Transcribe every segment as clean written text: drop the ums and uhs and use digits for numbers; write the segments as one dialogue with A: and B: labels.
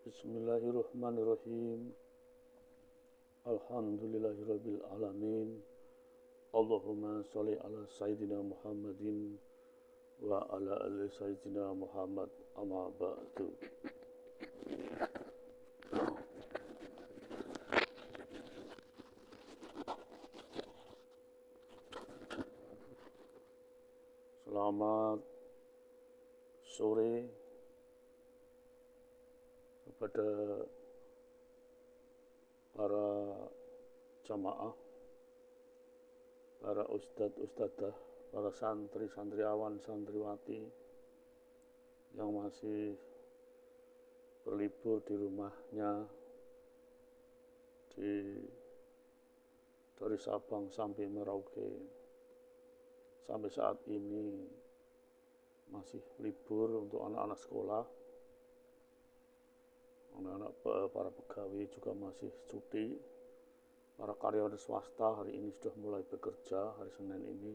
A: Bismillahirrahmanirrahim. Alhamdulillahirabbil alamin. Allahumma sholli ala sayyidina Muhammadin wa ala ali sayyidina Muhammad, amma ba'du. Selamat sore kepada para jamaah, para ustadz, ustadzah, para santri, santriawan, santriwati yang masih berlibur di rumahnya dari Sabang sampai Merauke. Sampai saat ini masih libur untuk anak-anak sekolah. Anak-anak para pegawai juga masih cuti. Para karyawan swasta hari ini sudah mulai bekerja hari Senin ini.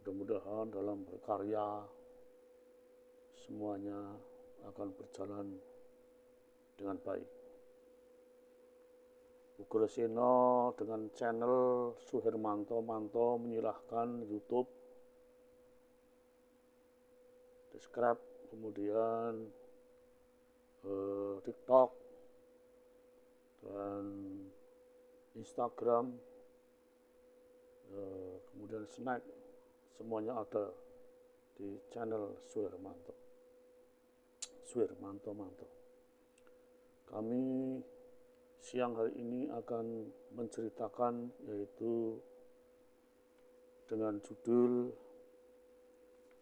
A: Mudah-mudahan dalam berkarya semuanya akan berjalan dengan baik. Ugrasena dengan channel Suhermanto Manto menyilahkan YouTube, subscribe, kemudian TikTok dan Instagram, kemudian Snack, semuanya ada di channel Suhermanto Manto. Kami siang hari ini akan menceritakan yaitu dengan judul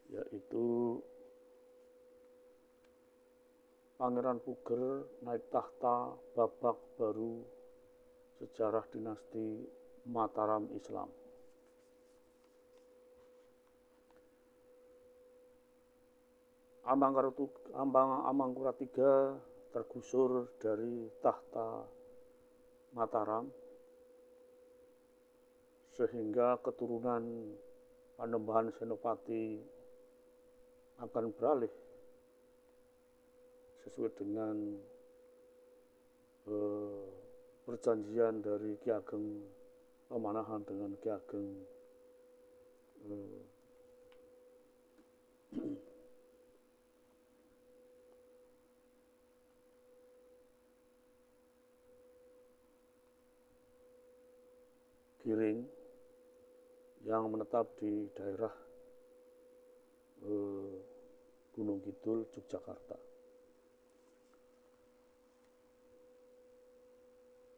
A: yaitu Pangeran Puger naik tahta babak baru sejarah dinasti Mataram Islam. Amangkurat III tergusur dari tahta Mataram sehingga keturunan Panembahan Senopati akan beralih sesuai dengan perjanjian dari Ki Ageng Pamanahan dengan Ki Ageng Giring yang menetap di daerah Gunung Kidul, Yogyakarta.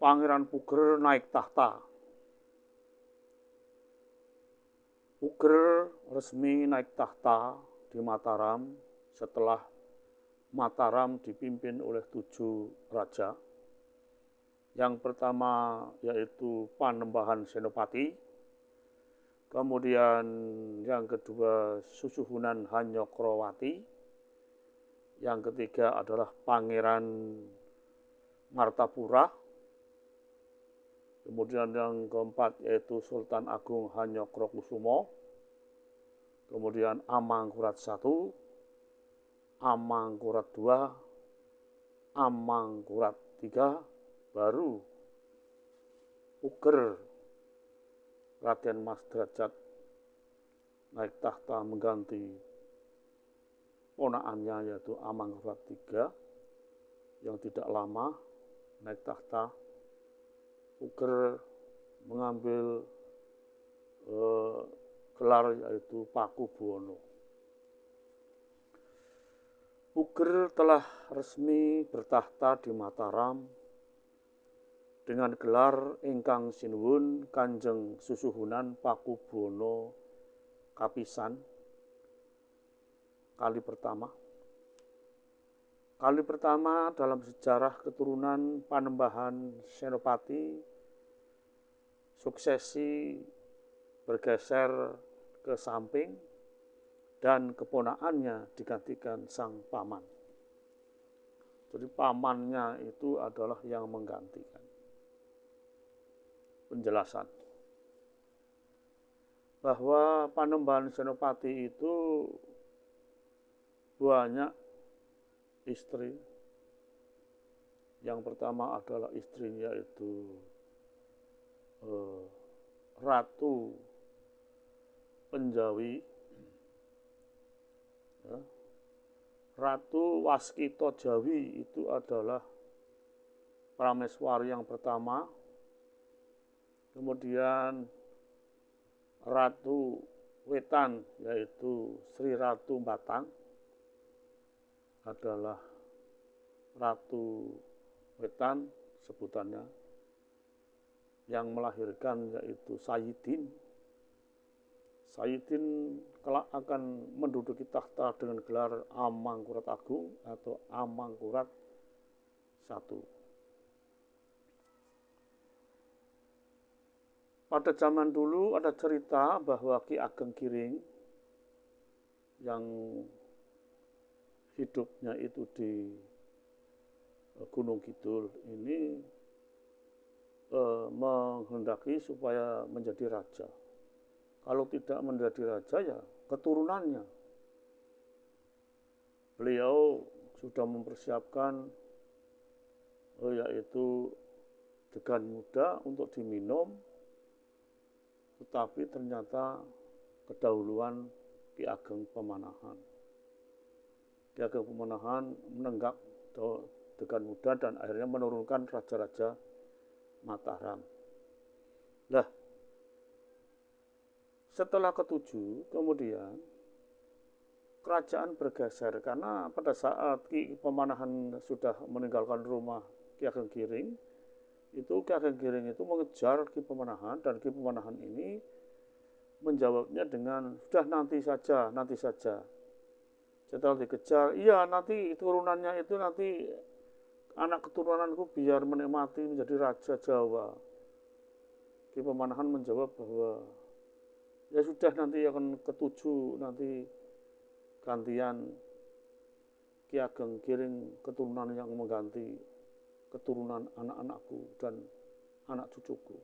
A: Pangeran Puger naik tahta. Puger resmi naik tahta di Mataram setelah Mataram dipimpin oleh 7 raja. Yang pertama yaitu Panembahan Senopati, kemudian yang kedua Susuhunan Hanyokrowati, yang ketiga adalah Pangeran Martapura, kemudian yang keempat yaitu Sultan Agung Hanyokrokusumo, kemudian Amangkurat I, Amangkurat II, Amangkurat III, baru Puger Raden Mas Derajat naik tahta mengganti ponakannya yaitu Amangkurat III yang tidak lama naik tahta. Puger mengambil gelar yaitu Pakubuwono. Puger telah resmi bertahta di Mataram dengan gelar ingkang sinuwun Kanjeng Susuhunan Pakubuwono Kapisan kali pertama. Kali pertama dalam sejarah keturunan Panembahan Senopati, suksesi bergeser ke samping dan keponakannya digantikan sang paman. Jadi pamannya itu adalah yang menggantikan. Penjelasan bahwa Panembahan Senopati itu banyak istri, Yang pertama adalah istrinya itu Ratu Penjawi, ya. Ratu Waskita Jawi itu adalah Prameswari yang pertama. Kemudian Ratu Wetan yaitu Sri Ratu Batang adalah Ratu Wetan sebutannya, yang melahirkan yaitu Sayyidin. Sayyidin kelak akan menduduki takhta dengan gelar Amangkurat Agung atau Amangkurat I. Pada zaman dulu ada cerita bahwa Ki Ageng Giring yang hidupnya itu di Gunung Kidul ini menghendaki supaya menjadi raja. Kalau tidak menjadi raja ya keturunannya. Beliau sudah mempersiapkan yaitu degan muda untuk diminum, tetapi ternyata kedahuluan Ki Ageng Pemanahan. Ki Ageng Pemanahan menenggak degan muda dan akhirnya menurunkan raja-raja Mataram. Nah, setelah ketujuh kemudian kerajaan bergeser karena pada saat Ki Pemanahan sudah meninggalkan rumah Ki Ageng Giring, itu Ki Ageng Giring itu mengejar Ki Pemanahan, dan Ki Pemanahan ini menjawabnya dengan sudah nanti saja, nanti saja. Setelah dikejar, iya nanti turunannya itu nanti anak keturunanku biar menikmati menjadi raja Jawa. Ki Pemanahan menjawab bahwa ya sudah nanti akan ketujuh, nanti gantian Ki Ageng Giring keturunan yang mengganti keturunan anak-anakku dan anak cucuku.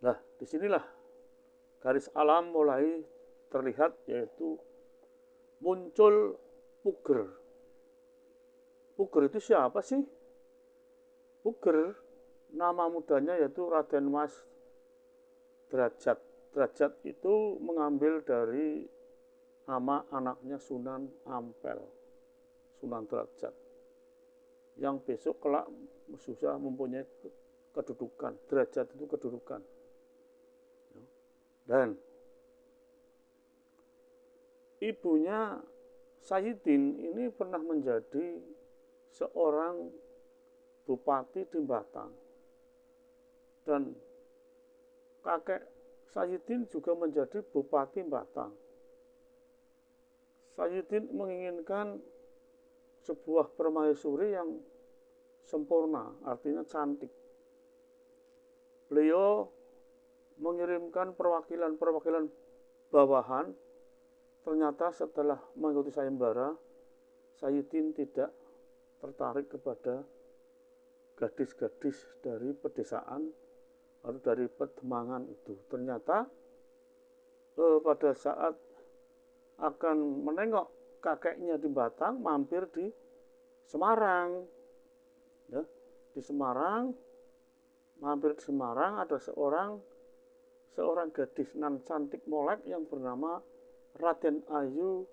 A: Nah, disinilah garis alam mulai terlihat, yaitu muncul Puger. Puger itu siapa sih? Puger nama mudanya yaitu Raden Mas Derajat. Derajat itu mengambil dari nama anaknya Sunan Ampel, Sunan Derajat, yang besok kelak susah mempunyai kedudukan. Derajat itu kedudukan. Dan ibunya Sayyidin ini pernah menjadi seorang bupati di Batang, dan kakek Sayyidin juga menjadi bupati Batang. Sayyidin menginginkan sebuah permaisuri yang sempurna, artinya cantik. Beliau mengirimkan perwakilan-perwakilan bawahan. Ternyata setelah mengikuti sayembara, Sayyidin tidak tertarik kepada gadis-gadis dari pedesaan atau dari Pademangan itu. Ternyata pada saat akan menengok kakeknya di Batang, mampir di Semarang. Ya, di Semarang, mampir di Semarang ada seorang gadis nan cantik molek yang bernama Raden Ayu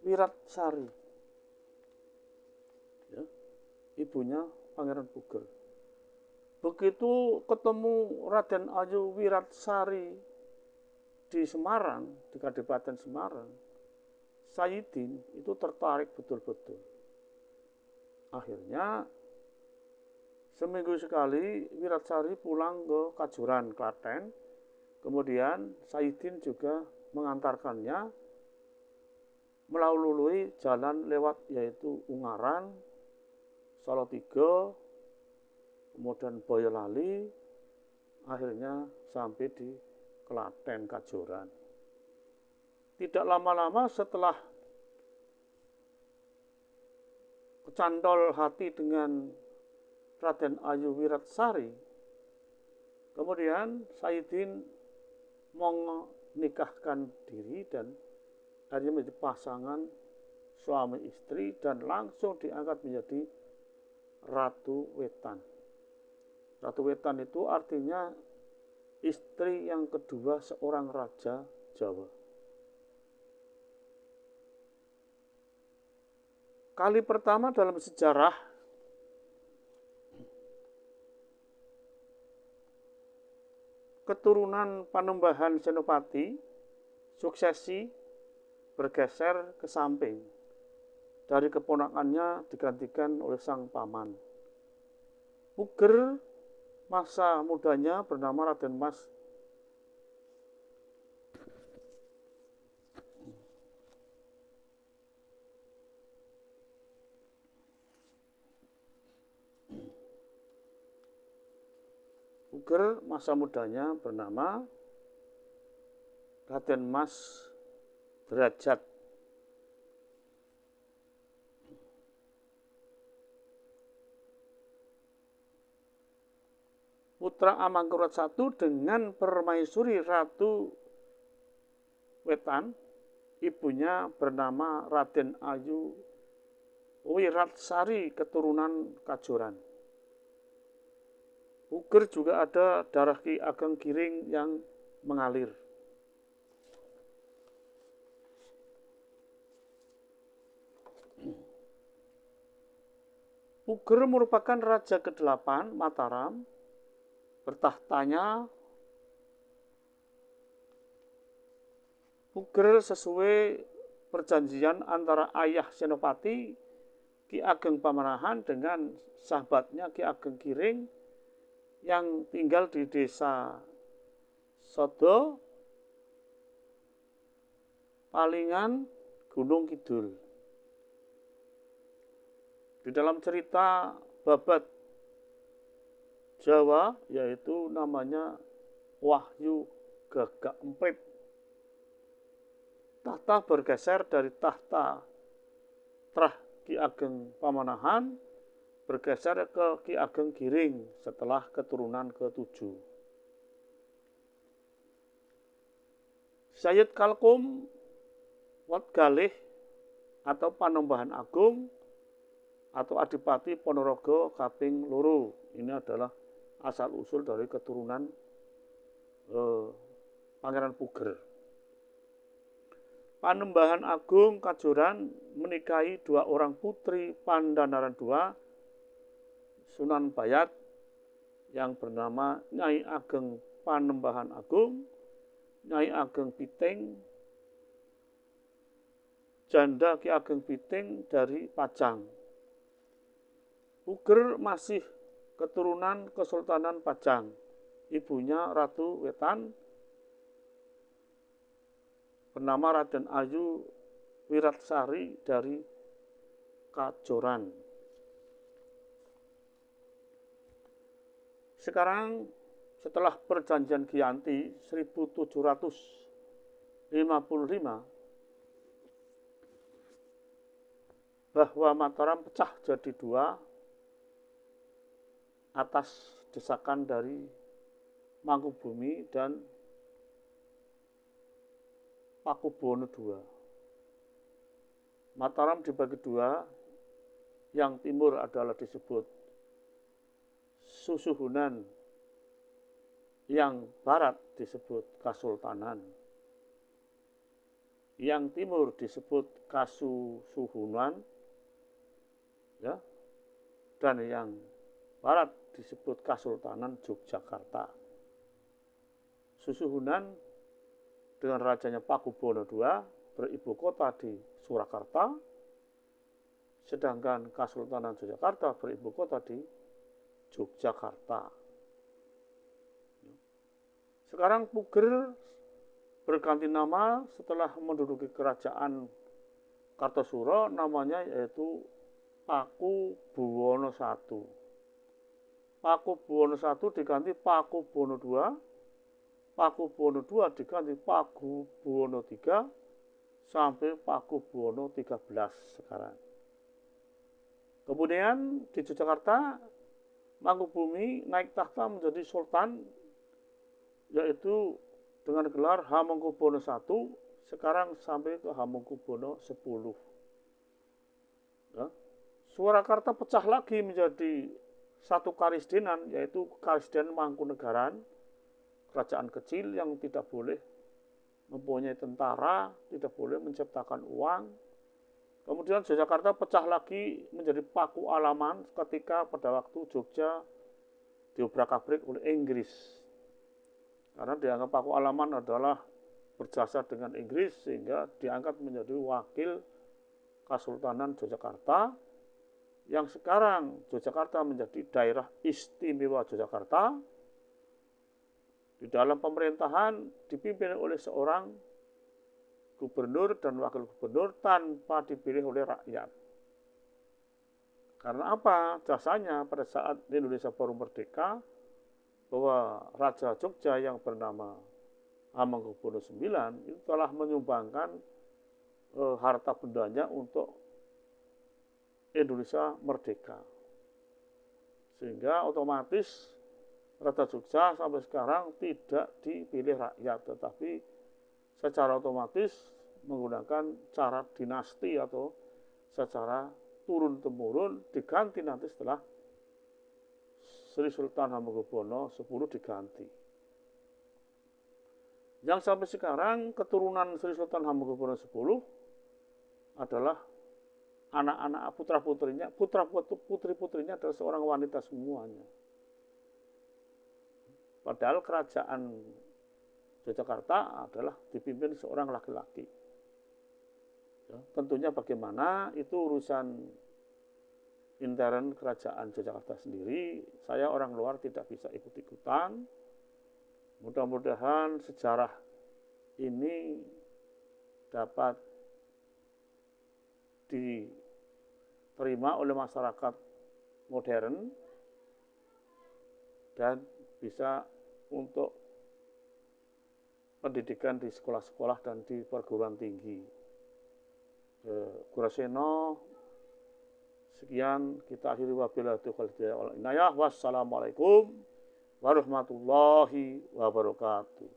A: Wiratsari, ya, ibunya Pangeran Puger. Begitu ketemu Raden Ayu Wiratsari di Semarang, di Kadipaten Semarang, Sayyidin itu tertarik betul-betul. Akhirnya seminggu sekali Wiratsari pulang ke Kajuran, Klaten. Kemudian Sayyidin juga mengantarkannya melalui jalan lewat, yaitu Ungaran, Salatiga, kemudian Boyolali, akhirnya sampai di Klaten, Kajuran. Tidak lama-lama setelah kecantol hati dengan Raden Ayu Wiratsari. Kemudian Saidin menikahkan diri dan akhirnya menjadi pasangan suami istri dan langsung diangkat menjadi Ratu Wetan. Ratu Wetan itu artinya istri yang kedua seorang raja Jawa. Kali pertama dalam sejarah keturunan Panembahan Senopati suksesi bergeser ke samping. Dari keponakannya digantikan oleh sang paman. Puger masa mudanya bernama Raden Mas Puger masa mudanya bernama Raden Mas Derajat. Putra Amangkurat I dengan permaisuri Ratu Wetan, ibunya bernama Raden Ayu Wiratsari keturunan Kajoran. Puger juga ada darah Ki Ageng Giring yang mengalir. Puger merupakan raja ke-8 Mataram. Bertahtanya Puger sesuai perjanjian antara ayah Senopati Ki Ageng Pamanahan dengan sahabatnya Ki Ageng Giring yang tinggal di desa Sodo, Palingan, Gunung Kidul. Di dalam cerita Babat Jawa, yaitu namanya Wahyu Gagak Emprit. Tahta bergeser dari tahta Trah Ki Ageng Pamanahan bergeser ke Ki Ageng Giring setelah keturunan ke-7. Sayyid Kalkum Wat Galih atau Panembahan Agung atau Adipati Ponorogo kaping loro. Ini adalah asal usul dari keturunan Pangeran Puger. Panembahan Agung Kajoran menikahi 2 orang putri Pandanaran II, Sunan Bayat yang bernama Nyai Ageng Panembahan Agung, Nyai Ageng Piting, janda Ki Ageng Piting dari Pajang. Puger masih keturunan Kesultanan Pajang. Ibunya Ratu Wetan bernama Raden Ayu Wiratsari dari Kajoran. Sekarang setelah perjanjian Giyanti 1755 bahwa Mataram pecah jadi 2 atas desakan dari Mangkubumi dan Pakubuwono II. Mataram dibagi 2, yang timur adalah disebut Susuhunan, yang barat disebut Kasultanan. Yang timur disebut Kasusuhunan, ya, dan yang barat disebut Kasultanan Yogyakarta. Susuhunan dengan rajanya Pakubuwono II beribu kota di Surakarta, sedangkan Kasultanan Yogyakarta beribu kota di Yogyakarta. Sekarang Puger berganti nama setelah menduduki kerajaan Kartosuro, namanya yaitu Pakubuwono I. Pakubuwono I diganti Pakubuwono II, Pakubuwono II diganti Pakubuwono III, sampai Pakubuwono XIII sekarang. Kemudian di Yogyakarta, Mangkubumi naik tahta menjadi sultan, yaitu dengan gelar Hamengkubuwono I, sekarang sampai ke Hamengkubuwono X. Ya. Surakarta pecah lagi menjadi satu karisdenan, yaitu Karisdenan Mangkunegaran, kerajaan kecil yang tidak boleh mempunyai tentara, tidak boleh menciptakan uang. Kemudian Yogyakarta pecah lagi menjadi Paku Alaman ketika pada waktu Jogja diobrak-abrik oleh Inggris. Karena dianggap Paku Alaman adalah berjasa dengan Inggris, sehingga diangkat menjadi wakil Kesultanan Yogyakarta, yang sekarang Yogyakarta menjadi daerah istimewa Yogyakarta. Di dalam pemerintahan dipimpin oleh seorang gubernur dan wakil gubernur tanpa dipilih oleh rakyat. Karena apa? Jasanya pada saat Indonesia baru merdeka, bahwa Raja Jogja yang bernama Hamengkubuwono IX itu telah menyumbangkan harta bendanya untuk Indonesia merdeka. Sehingga otomatis Raja Jogja sampai sekarang tidak dipilih rakyat, tetapi secara otomatis menggunakan cara dinasti atau secara turun-temurun, diganti nanti setelah Sri Sultan Hamengkubuwono X diganti. Yang sampai sekarang keturunan Sri Sultan Hamengkubuwono X adalah anak-anak putra-putrinya, putri-putrinya adalah seorang wanita semuanya. Padahal kerajaan Yogyakarta adalah dipimpin seorang laki-laki. Ya, tentunya bagaimana itu urusan intern kerajaan Yogyakarta sendiri. Saya orang luar tidak bisa ikut-ikutan. Mudah-mudahan sejarah ini dapat diterima oleh masyarakat modern dan bisa untuk pendidikan di sekolah-sekolah dan di perguruan tinggi. Kuraseno, sekian kita akhiri wabillahi taufiq wal hidayah. Wassalamualaikum warahmatullahi wabarakatuh.